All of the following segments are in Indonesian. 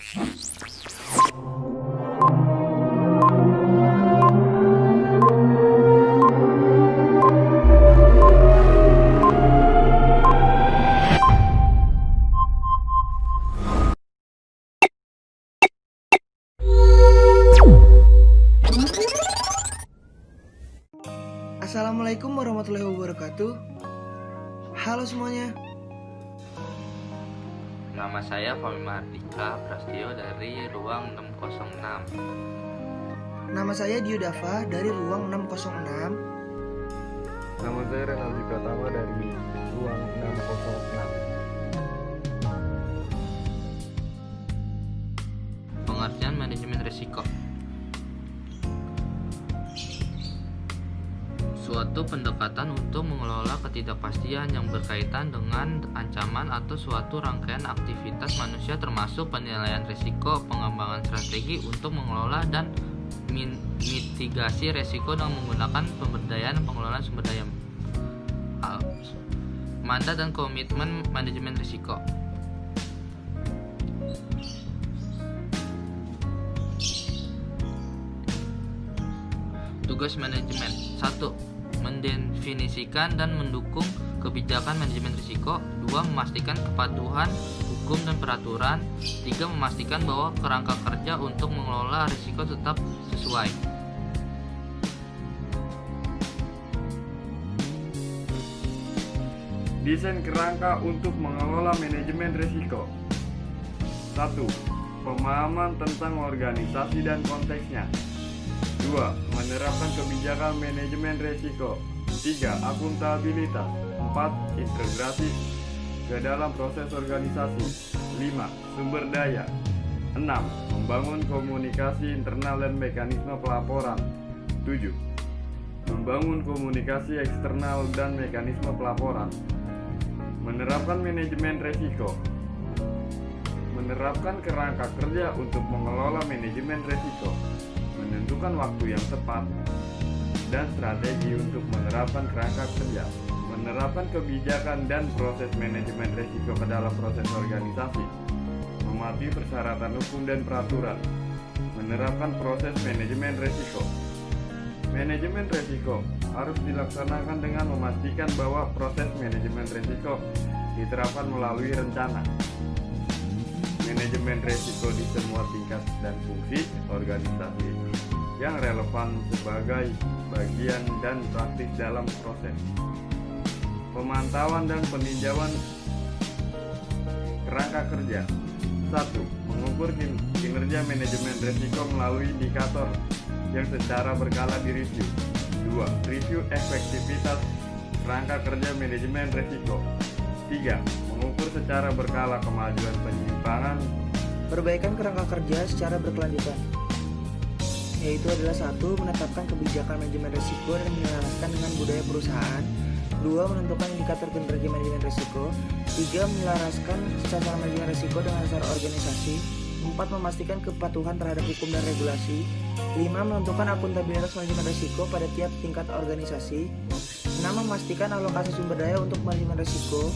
Assalamualaikum warahmatullahi wabarakatuh. Halo semuanya. Nama saya Fahmi Mardika Prastio dari Ruang 606. Nama saya Dio Dava dari Ruang 606. Nama saya Renaldi Pratama dari Ruang 606. Pengertian manajemen risiko. Suatu pendekatan untuk mengelola ketidakpastian yang berkaitan dengan ancaman atau suatu rangkaian aktivitas manusia termasuk penilaian risiko, pengembangan strategi untuk mengelola dan mitigasi risiko dengan menggunakan pemberdayaan pengelolaan sumber daya. Mandat dan komitmen manajemen risiko. Tugas manajemen 1. Mendefinisikan dan mendukung kebijakan manajemen risiko. 2. Memastikan kepatuhan hukum dan peraturan. 3. Memastikan bahwa kerangka kerja untuk mengelola risiko tetap sesuai. Desain kerangka untuk mengelola manajemen risiko. 1. Pemahaman tentang organisasi dan konteksnya. 2. Menerapkan kebijakan manajemen risiko. 3. Akuntabilitas. 4. Integrasi ke dalam proses organisasi. 5. Sumber daya. 6. Membangun komunikasi internal dan mekanisme pelaporan. 7. Membangun komunikasi eksternal dan mekanisme pelaporan. Menerapkan manajemen risiko. Menerapkan kerangka kerja untuk mengelola manajemen risiko. Menentukan waktu yang tepat dan strategi untuk menerapkan kerangka kerja, menerapkan kebijakan dan proses manajemen risiko ke dalam proses organisasi, mematuhi persyaratan hukum dan peraturan, menerapkan proses manajemen risiko. Manajemen risiko harus dilaksanakan dengan memastikan bahwa proses manajemen risiko diterapkan melalui rencana. Manajemen risiko di semua tingkat dan fungsi organisasi yang relevan sebagai bagian dan praktis dalam proses pemantauan dan peninjauan kerangka kerja. 1. Mengukur kinerja manajemen risiko melalui indikator yang secara berkala direview. 2. Review efektivitas kerangka kerja manajemen risiko. 3. Mengukur secara berkala kemajuan penyimpangan Perbaikan kerangka kerja secara berkelanjutan, yaitu adalah 1. Menetapkan kebijakan manajemen risiko dan menyelaraskan dengan budaya perusahaan. 2. Menentukan indikator kinerja manajemen risiko. 3. Menyelaraskan sasaran manajemen risiko dengan dasar organisasi. 4. Memastikan kepatuhan terhadap hukum dan regulasi. 5. Menentukan akuntabilitas manajemen risiko pada tiap tingkat organisasi. 6. Memastikan alokasi sumber daya untuk manajemen risiko.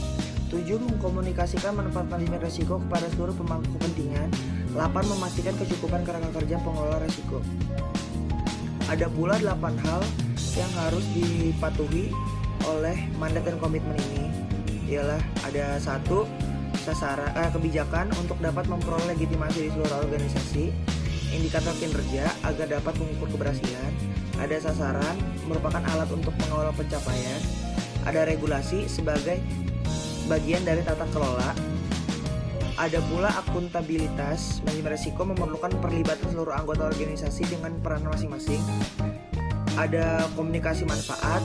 7. Mengkomunikasikan manfaat manajemen risiko kepada seluruh pemangku kepentingan. 8. Memastikan kecukupan kerangka kerja pengelola risiko. Ada pula 8 hal yang harus dipatuhi oleh mandat dan komitmen ini. Ialah ada 1. Kebijakan untuk dapat memperoleh legitimasi di seluruh organisasi. Indikator kinerja agar dapat mengukur keberhasilan. Ada sasaran merupakan alat untuk mengelola pencapaian. Ada regulasi sebagai bagian dari tata kelola. Ada pula akuntabilitas. Manajemen risiko memerlukan perlibatan seluruh anggota organisasi dengan peran masing-masing. Ada komunikasi manfaat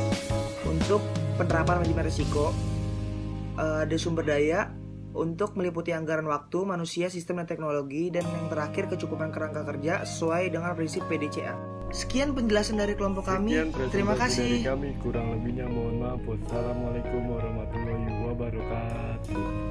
untuk penerapan manajemen risiko. Ada sumber daya untuk meliputi anggaran waktu, manusia, sistem dan teknologi. Dan yang terakhir kecukupan kerangka kerja sesuai dengan prinsip PDCA. Sekian penjelasan dari kelompok kami. Terima kasih. Dari kami, kurang lebihnya mohon maaf. Wassalamualaikum warahmatullahi wabarakatuh.